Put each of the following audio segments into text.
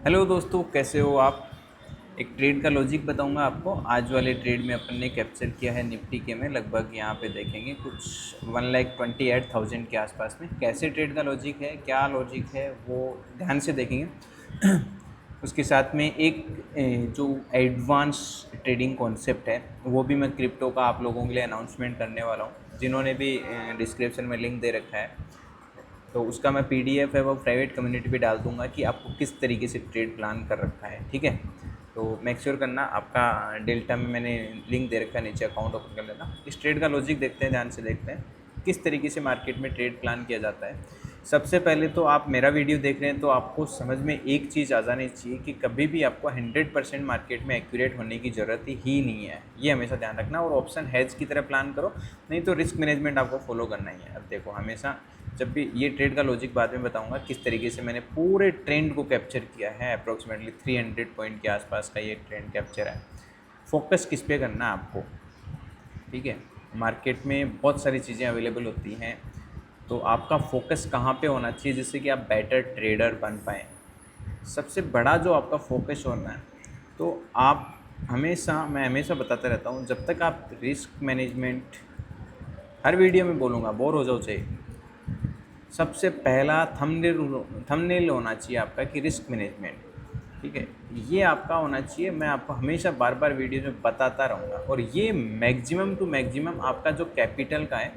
Hello दोस्तों, कैसे हो आप। एक ट्रेड का लॉजिक बताऊंगा आपको। आज वाले ट्रेड में अपन ने कैप्चर किया है निफ्टी के में लगभग यहाँ पे देखेंगे कुछ 1,28,000 के आसपास में। कैसे ट्रेड का लॉजिक है, क्या लॉजिक है, वो ध्यान से देखेंगे। उसके साथ में एक जो एडवांस ट्रेडिंग कॉन्सेप्ट है वो भी मैं क्रिप्टो का आप लोगों के लिए अनाउंसमेंट करने वाला हूँ। जिन्होंने भी डिस्क्रिप्शन में लिंक दे रखा है तो उसका मैं पीडीएफ है वो प्राइवेट कम्युनिटी पे डाल दूंगा कि आपको किस तरीके से ट्रेड प्लान कर रखा है। ठीक है, तो मेक श्योर करना आपका डेल्टा में मैंने लिंक दे रखा है, नीचे अकाउंट ओपन कर लेना। इस ट्रेड का लॉजिक देखते हैं, ध्यान से देखते हैं किस तरीके से मार्केट में ट्रेड प्लान किया जाता है। सबसे पहले तो आप मेरा वीडियो देख रहे हैं तो आपको समझ में एक चीज़ आ जानी चाहिए कि कभी भी आपको 100% मार्केट में एक्यूरेट होने की ज़रूरत ही नहीं है। ये हमेशा ध्यान रखना और ऑप्शन हेज की तरह प्लान करो, नहीं तो रिस्क मैनेजमेंट आपको फॉलो करना ही है। अब देखो, हमेशा जब भी ये ट्रेड का लॉजिक बाद में बताऊंगा किस तरीके से मैंने पूरे ट्रेंड को कैप्चर किया है। अप्रोक्सीमेटली 300 पॉइंट के आसपास का ये ट्रेंड कैप्चर है। फोकस किस पे करना है आपको, ठीक है। मार्केट में बहुत सारी चीज़ें अवेलेबल होती हैं, तो आपका फोकस कहाँ पे होना चाहिए जिससे कि आप बेटर ट्रेडर बन पाएँ। सबसे बड़ा जो आपका फोकस होना है, तो आप मैं हमेशा बताता रहता हूँ, जब तक आप रिस्क मैनेजमेंट, हर वीडियो में बोलूँगा, बोर हो जाओ चाहिए, सबसे पहला थंबनेल होना चाहिए आपका कि रिस्क मैनेजमेंट। ठीक है, ये आपका होना चाहिए। मैं आपको हमेशा बार बार वीडियो में बताता रहूँगा। और ये मैक्सिमम टू मैक्सिमम आपका जो कैपिटल का है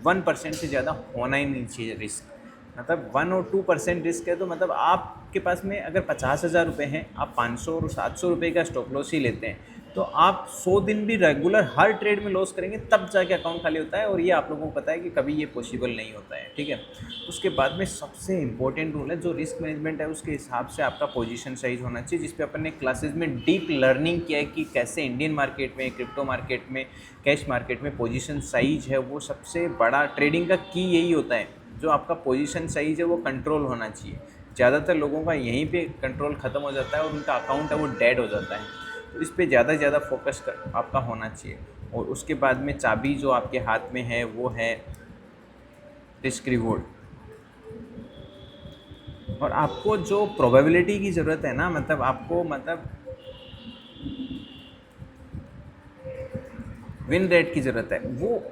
1% से ज़्यादा होना ही नहीं चाहिए रिस्क। मतलब 1 और 2% रिस्क है तो मतलब आपके पास में अगर 50,000 रुपये हैं, आप 500 और 700 रुपये का स्टॉप लॉस ही लेते हैं, तो आप 100 दिन भी रेगुलर हर ट्रेड में लॉस करेंगे तब जाके अकाउंट खाली होता है। और ये आप लोगों को पता है कि कभी ये पॉसिबल नहीं होता है। ठीक है, उसके बाद में सबसे इंपॉर्टेंट रूल है जो रिस्क मैनेजमेंट है, उसके हिसाब से आपका पोजीशन साइज होना चाहिए, जिस पे अपन ने क्लासेस में डीप लर्निंग किया है कि कैसे इंडियन मार्केट में, क्रिप्टो मार्केट में, कैश मार्केट में पोजीशन साइज है वो सबसे बड़ा ट्रेडिंग का की यही होता है। जो आपका पोजीशन साइज है वो कंट्रोल होना चाहिए। ज़्यादातर लोगों का यहीं पे कंट्रोल ख़त्म हो जाता है और उनका अकाउंट है वो डेड हो जाता है। तो इस पे ज़्यादा से ज़्यादा फोकस कर आपका होना चाहिए। और उसके बाद में चाबी जो आपके हाथ में है वो है रिस्क रिवॉर्ड। और आपको जो प्रोबेबिलिटी की ज़रूरत है ना, मतलब आपको विन रेट की ज़रूरत है, वो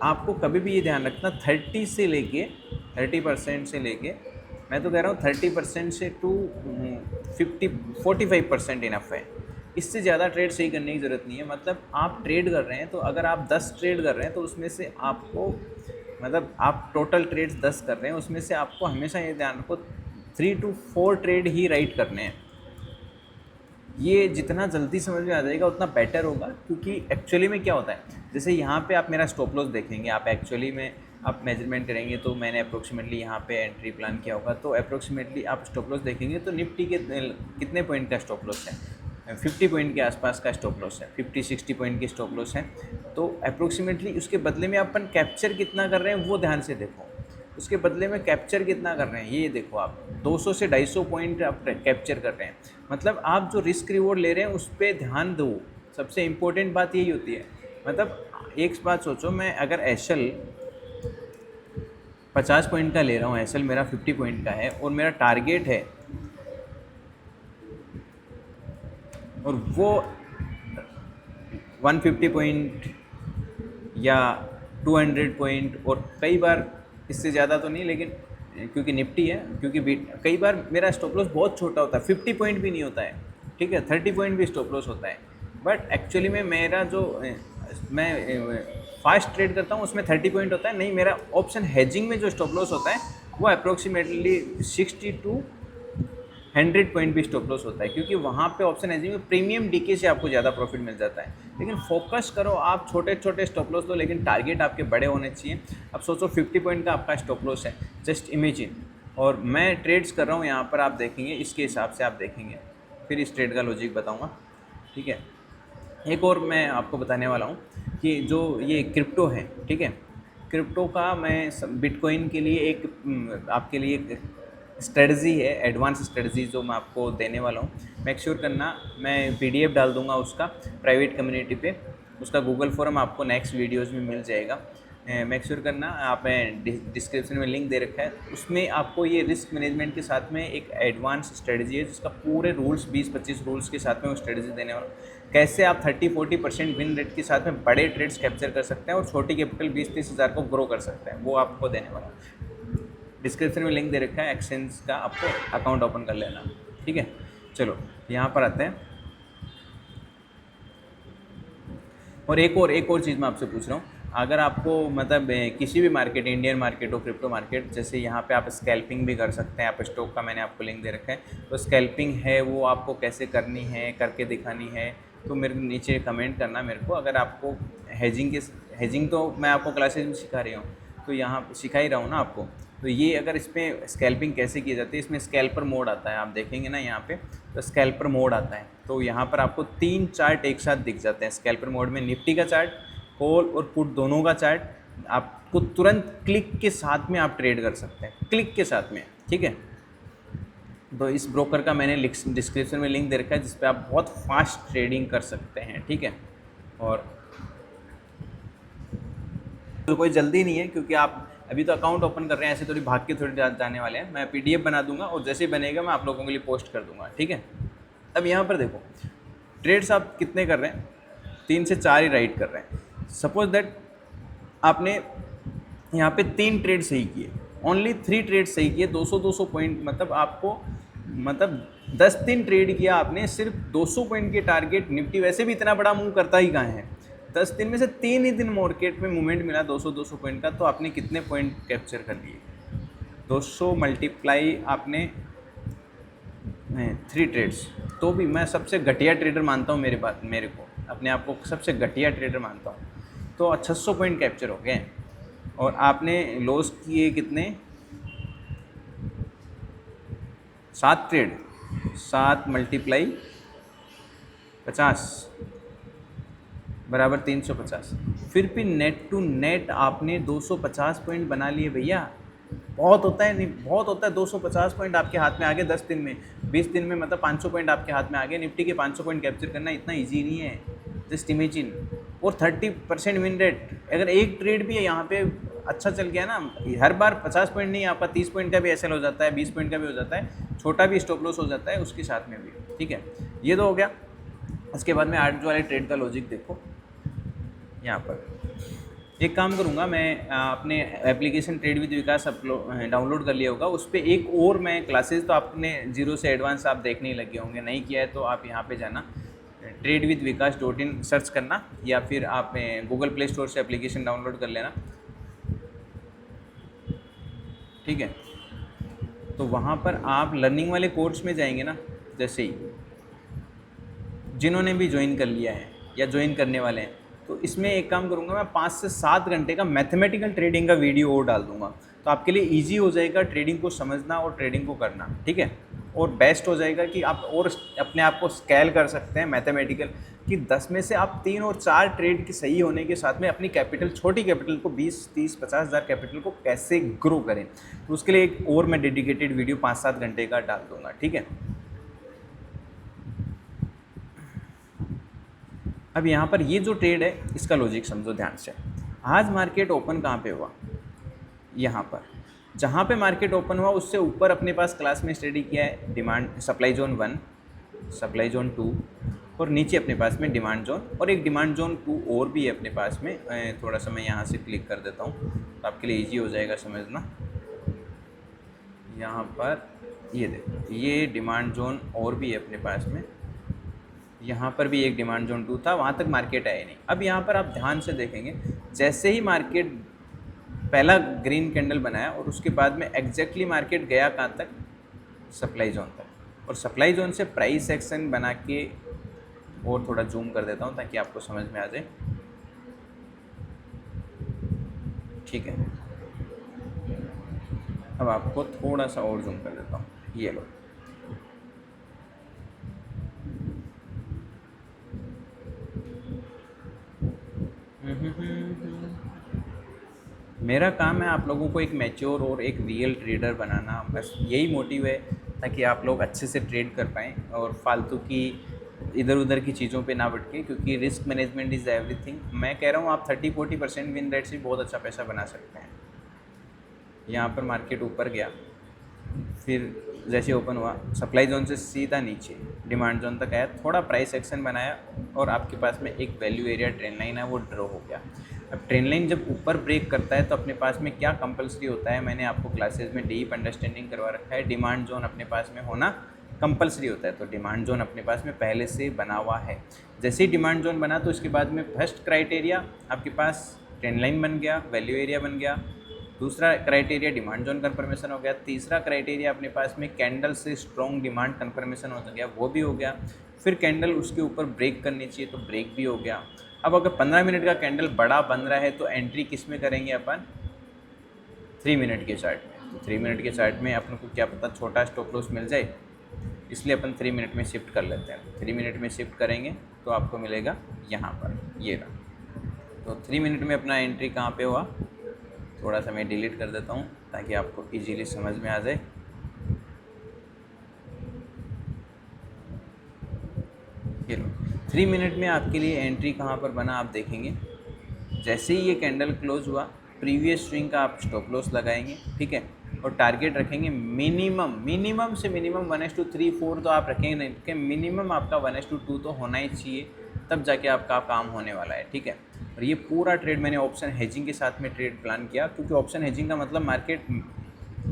आपको कभी भी ये ध्यान रखना 30% से लेके मैं तो कह रहा हूँ 30% से टू 45% इनफ है। इससे ज़्यादा ट्रेड सही करने की ज़रूरत नहीं है। मतलब आप ट्रेड कर रहे हैं तो अगर आप 10 ट्रेड कर रहे हैं तो उसमें से आपको, मतलब आप टोटल ट्रेड्स 10 कर रहे हैं, उसमें से आपको हमेशा ये ध्यान रखो 3 to 4 ट्रेड ही राइट करने हैं। ये जितना जल्दी समझ में आ जाएगा उतना बेटर होगा, क्योंकि एक्चुअली में क्या होता है, जैसे यहाँ पे आप मेरा स्टॉप लॉस देखेंगे, आप एक्चुअली में आप मेजरमेंट करेंगे तो मैंने अप्रोक्सीमेटली यहाँ पे एंट्री प्लान किया होगा, तो अप्रोक्सीमेटली आप स्टॉप लॉस देखेंगे तो निफ्टी के कितने पॉइंट का स्टॉप लॉस है, 50 पॉइंट के आसपास का स्टॉप लॉस है, 50-60 पॉइंट की स्टॉप लॉस है। तो अप्रोक्सीमेटली उसके बदले में अपन कैप्चर कितना कर रहे हैं वो ध्यान से देखो। उसके बदले में कैप्चर कितना कर रहे हैं ये देखो, आप 200 से 250 पॉइंट आप कैप्चर कर रहे हैं। मतलब आप जो रिस्क रिवॉर्ड ले रहे हैं उस पर ध्यान दो। सबसे इम्पोर्टेंट बात यही होती है। मतलब एक बात सोचो, मैं अगर एशल 50 पॉइंट का ले रहा हूँ, एशल मेरा 50 पॉइंट का है और मेरा टारगेट है, और वो 150 पॉइंट या 200 पॉइंट, और कई बार इससे ज़्यादा तो नहीं, लेकिन क्योंकि निफ्टी है, क्योंकि कई बार मेरा स्टॉप लॉस बहुत छोटा होता है, 50 पॉइंट भी नहीं होता है। ठीक है, 30 पॉइंट भी स्टॉप लॉस होता है। बट एक्चुअली में मेरा जो मैं फास्ट ट्रेड करता हूँ उसमें 30 पॉइंट होता है। नहीं, मेरा ऑप्शन हेजिंग में जो स्टॉप लॉस होता है वो अप्रोक्सीमेटली 60 to 100 पॉइंट भी स्टॉप लॉस होता है, क्योंकि वहाँ पे ऑप्शन एजिंग में प्रीमियम डीके से आपको ज़्यादा प्रॉफिट मिल जाता है। लेकिन फोकस करो, आप छोटे छोटे स्टॉप लॉस लो, लेकिन टारगेट आपके बड़े होने चाहिए। अब सोचो 50 पॉइंट का आपका स्टॉप लॉस है, जस्ट इमेजिन, और मैं ट्रेड्स कर रहा हूँ यहाँ पर, आप देखेंगे इसके हिसाब से आप देखेंगे, फिर इस ट्रेड का लॉजिक बताऊँगा। ठीक है, एक और मैं आपको बताने वाला हूँ कि जो ये क्रिप्टो है, ठीक है, क्रिप्टो का मैं बिटकॉइन के लिए एक आपके लिए एक स्ट्रेटजी है, एडवांस स्ट्रेटजी जो मैं आपको देने वाला हूँ। मेक श्योर करना, मैं पीडीएफ डाल दूँगा उसका प्राइवेट कम्युनिटी पे, उसका गूगल फॉर्म आपको नेक्स्ट वीडियोज़ में मिल जाएगा। मेक श्योर करना, आप डिस्क्रिप्शन में लिंक दे रखा है, उसमें आपको ये रिस्क मैनेजमेंट के साथ में एक एडवांस स्ट्रेटजी है जिसका पूरे रूल्स 20-25 रूल्स के साथ में वो स्ट्रेटजी देने वाला, कैसे आप 30-40% विन रेट के साथ में बड़े ट्रेड्स कैप्चर कर सकते हैं और छोटी कैपिटल 20-30 हज़ार को ग्रो कर सकते हैं, वो आपको देने वाला। डिस्क्रिप्शन में लिंक दे रखा है, एक्सचेंज का आपको अकाउंट ओपन कर लेना, ठीक है। चलो यहाँ पर आते हैं, और एक और चीज़ मैं आपसे पूछ रहा हूँ, अगर आपको मतलब किसी भी मार्केट, इंडियन मार्केट हो, क्रिप्टो मार्केट, जैसे यहाँ पे आप स्कैल्पिंग भी कर सकते हैं, आप स्टॉक का मैंने आपको लिंक दे रखा है, तो स्कैल्पिंग है वो आपको कैसे करनी है, करके दिखानी है, तो मेरे नीचे कमेंट करना मेरे को। अगर आपको हेजिंग तो मैं आपको क्लासेज में सिखा रही हूँ, तो यहाँ सिखा ही रहा हूँ ना आपको, तो ये अगर इसमें स्कैल्पिंग कैसे की जाती है, इसमें स्कैल्पर मोड आता है, आप देखेंगे ना यहाँ पे, तो स्कैल्पर मोड आता है, तो यहाँ पर आपको 3 चार्ट एक साथ दिख जाते हैं स्कैल्पर मोड में, निफ्टी का चार्ट, कॉल और पुट दोनों का चार्ट, आपको तुरंत क्लिक के साथ में आप ट्रेड कर सकते हैं, क्लिक के साथ में, ठीक है। तो इस ब्रोकर का मैंने डिस्क्रिप्शन में लिंक दे रखा है जिस पे आप बहुत फास्ट ट्रेडिंग कर सकते हैं, ठीक है। और तो कोई जल्दी नहीं है, क्योंकि आप अभी तो अकाउंट ओपन कर रहे हैं, ऐसे थोड़ी भाग के थोड़ी जाने वाले हैं, मैं पीडीएफ बना दूंगा और जैसे ही बनेगा मैं आप लोगों के लिए पोस्ट कर दूंगा, ठीक है। अब यहाँ पर देखो ट्रेड्स आप कितने कर रहे हैं, 3 से 4 ही राइट कर रहे हैं। सपोज दैट आपने यहाँ पे 3 ट्रेड सही किए, ओनली 3 ट्रेड सही किए, 200 पॉइंट, मतलब आपको मतलब 10 दिन ट्रेड किया आपने, सिर्फ 200 पॉइंट के टारगेट, निफ्टी वैसे भी इतना बड़ा मूव करता ही कहाँ है, 10 दिन में से 3 ही दिन मार्केट में मूवमेंट मिला 200 पॉइंट का, तो आपने कितने पॉइंट कैप्चर कर लिए, 200 मल्टीप्लाई आपने 3 ट्रेड्स, तो भी मैं सबसे घटिया ट्रेडर मानता हूँ, मेरे को अपने आप को सबसे घटिया ट्रेडर मानता हूँ, तो 600 पॉइंट कैप्चर हो गए, और आपने लॉस किए कितने, 7 ट्रेड, 7 मल्टीप्लाई 50 बराबर 350, फिर भी नेट टू नेट आपने 250 पॉइंट बना लिए भैया, बहुत होता है, नहीं बहुत होता है, 250 पॉइंट आपके हाथ में आ गए 10 दिन में, 20 दिन में मतलब 500 पॉइंट आपके हाथ में आ गए। निफ्टी के 500 पॉइंट कैप्चर करना इतना इजी नहीं है, जस्ट इमेजिन। और 30% विन रेट, अगर एक ट्रेड भी है यहाँ पे अच्छा चल गया ना, हर बार 50 पॉइंट नहीं, आपका 30 पॉइंट का भी एसएल हो जाता है, 20 पॉइंट का भी हो जाता है, छोटा भी स्टॉप लॉस हो जाता है उसके साथ में भी, ठीक है। ये तो हो गया। इसके बाद में आज वाले ट्रेड का लॉजिक देखो, यहाँ पर एक काम करूँगा मैं, अपने application trade with Vikas download कर लिया होगा, उस पर एक और मैं क्लासेस, तो आपने जीरो से एडवांस आप देखने ही लगे होंगे, नहीं किया है तो आप यहाँ पे जाना, tradewithvikas.in सर्च करना, या फिर आप गूगल प्ले स्टोर से एप्लीकेशन डाउनलोड कर लेना, ठीक है। तो वहाँ पर आप लर्निंग वाले कोर्स में जाएंगे ना, जैसे ही जिन्होंने भी ज्वाइन कर लिया है या ज्वाइन करने वाले हैं, तो इसमें एक काम करूँगा मैं, 5 से 7 घंटे का मैथमेटिकल ट्रेडिंग का वीडियो और डाल दूँगा, तो आपके लिए इजी हो जाएगा ट्रेडिंग को समझना और ट्रेडिंग को करना, ठीक है। और बेस्ट हो जाएगा कि आप और अपने आप को स्केल कर सकते हैं मैथमेटिकल, कि 10 में से आप 3 और 4 ट्रेड के सही होने के साथ में अपनी कैपिटल, छोटी कैपिटल को 20-30-50 हज़ार कैपिटल को कैसे ग्रो करें, तो उसके लिए एक और मैं डेडिकेटेड वीडियो 5-7 घंटे का डाल दूँगा, ठीक है। अब यहाँ पर ये जो ट्रेड है इसका लॉजिक समझो ध्यान से। आज मार्केट ओपन कहाँ पे हुआ, यहाँ पर, जहाँ पे मार्केट ओपन हुआ उससे ऊपर अपने पास क्लास में स्टडी किया है demand supply zone 1, supply zone 2, और नीचे अपने पास में डिमांड जोन, और एक डिमांड जोन 2 और भी है अपने पास में। थोड़ा सा मैं यहाँ से क्लिक कर देता हूँ तो आपके लिए ईजी हो जाएगा समझना। यहाँ पर ये देखो, ये डिमांड जोन और भी है अपने पास में, यहाँ पर भी एक डिमांड जोन 2 था, वहाँ तक मार्केट आया नहीं। अब यहाँ पर आप ध्यान से देखेंगे, जैसे ही मार्केट पहला ग्रीन कैंडल बनाया और उसके बाद में एग्जैक्टली मार्केट गया कहाँ तक, सप्लाई जोन तक, और सप्लाई जोन से प्राइस एक्शन बना के, और थोड़ा जूम कर देता हूँ ताकि आपको समझ में आ जाए, ठीक है। अब आपको थोड़ा सा और जूम कर देता हूँ, ये लो, मेरा काम है आप लोगों को एक मैच्योर और एक रियल ट्रेडर बनाना, बस यही मोटिव है, ताकि आप लोग अच्छे से ट्रेड कर पाएँ और फालतू की इधर उधर की चीज़ों पे ना भटके, क्योंकि रिस्क मैनेजमेंट इज़ एवरीथिंग। मैं कह रहा हूँ आप 30-40% विन रेट से बहुत अच्छा पैसा बना सकते हैं। यहाँ पर मार्केट ऊपर गया, फिर जैसे ओपन हुआ सप्लाई जोन से सीधा नीचे डिमांड जोन तक आया, थोड़ा प्राइस एक्शन बनाया और आपके पास में एक वैल्यू एरिया ट्रेंड लाइन है वो ड्रॉ हो गया। अब ट्रेंड लाइन जब ऊपर ब्रेक करता है तो अपने पास में क्या कंपलसरी होता है, मैंने आपको क्लासेस में डीप अंडरस्टैंडिंग करवा रखा है, डिमांड जोन अपने पास में होना कंपलसरी होता है। तो डिमांड जोन अपने पास में पहले से बना हुआ है। जैसे ही डिमांड जोन बना तो उसके बाद में फर्स्ट क्राइटेरिया आपके पास ट्रेंड लाइन बन गया, वैल्यू एरिया बन गया। दूसरा क्राइटेरिया डिमांड जोन कन्फर्मेशन हो गया। तीसरा क्राइटेरिया अपने पास में कैंडल से स्ट्रॉन्ग डिमांड कन्फर्मेशन हो गया, वो भी हो गया। फिर कैंडल उसके ऊपर ब्रेक करनी चाहिए तो ब्रेक भी हो गया। अब अगर 15 मिनट का कैंडल बड़ा बन रहा है तो एंट्री किस में करेंगे अपन, 3 मिनट के चार्ट में। तो 3 मिनट के चार्ट में अपन को क्या पता छोटा स्टॉप लॉस मिल जाए, इसलिए अपन 3 मिनट में शिफ्ट कर लेते हैं। 3 मिनट में शिफ्ट करेंगे तो आपको मिलेगा यहाँ पर, ये रहा। तो 3 मिनट में अपना एंट्री कहाँ पे हुआ, थोड़ा सा मैं डिलीट कर देता हूँ ताकि आपको इजीली समझ में आ जाए। ये लो, 3 मिनट में आपके लिए एंट्री कहाँ पर बना आप देखेंगे। जैसे ही ये कैंडल क्लोज हुआ प्रीवियस स्विंग का आप स्टॉप लॉस लगाएंगे, ठीक है, और टारगेट रखेंगे मिनिमम से मिनिमम 1:3-4 तो आप रखेंगे नहीं, कि मिनिमम आपका 1:2 तो होना ही चाहिए, तब जाके आपका काम होने वाला है, ठीक है। और ये पूरा ट्रेड मैंने ऑप्शन हेजिंग के साथ में ट्रेड प्लान किया, क्योंकि ऑप्शन हेजिंग का मतलब मार्केट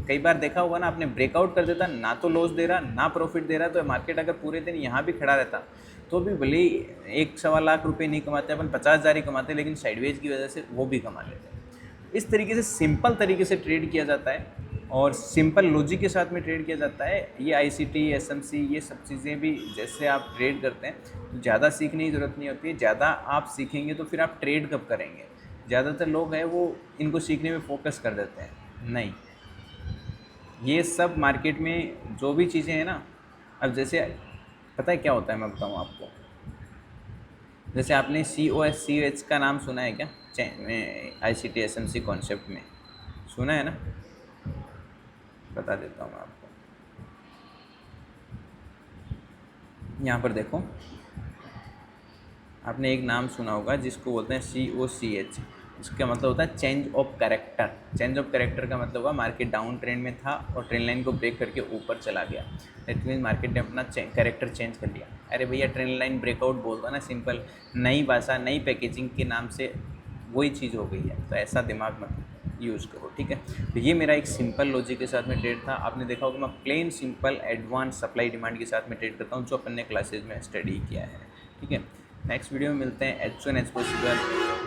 कई बार देखा होगा ना आपने, ब्रेकआउट कर देता, ना तो लॉस दे रहा ना प्रॉफिट दे रहा, तो मार्केट अगर पूरे दिन यहाँ भी खड़ा रहता तो भी भले ही 1-1.25 रुपये नहीं कमाते अपन, 50,000 ही कमाते, लेकिन साइडवेज की वजह से वो भी कमा लेते हैं। इस तरीके से सिंपल तरीके से ट्रेड किया जाता है और सिंपल लॉजिक के साथ में ट्रेड किया जाता है। ये ICT, SMC, ये सब चीज़ें भी जैसे आप ट्रेड करते हैं तो ज़्यादा सीखने की ज़रूरत नहीं होती है। ज़्यादा आप सीखेंगे तो फिर आप ट्रेड कब करेंगे। ज़्यादातर लोग हैं वो इनको सीखने में फोकस कर देते हैं, नहीं, ये सब मार्केट में जो भी चीज़ें हैं ना, अब जैसे पता है क्या होता है, मैं बताऊँ आपको। जैसे आपने COSCH का नाम सुना है क्या, ICT SMC कॉन्सेप्ट में सुना है ना, बता देता हूँ मैं आपको। यहाँ पर देखो, आपने एक नाम सुना होगा जिसको बोलते हैं COCH। इसका मतलब होता है change of character. Change of character का मतलब हुआ मार्केट डाउन ट्रेंड में था और ट्रेंड लाइन को ब्रेक करके ऊपर चला गया, दैट मीन्स मार्केट ने अपना कैरेक्टर चेंज कर लिया। अरे भैया ट्रेंड लाइन ब्रेकआउट बोलता ना, सिंपल, नई भाषा नई पैकेजिंग के नाम से वही चीज़ हो गई है, तो ऐसा दिमाग मत यूज़ करो, ठीक है। तो ये मेरा एक सिंपल लॉजिक के साथ में ट्रेड था। आपने देखा होगा मैं plain simple advance supply demand के साथ में ट्रेड करता हूँ, जो अपन ने क्लासेज में स्टडी किया है, ठीक है। नेक्स्ट वीडियो में मिलते हैं एज सून एज पॉसिबल।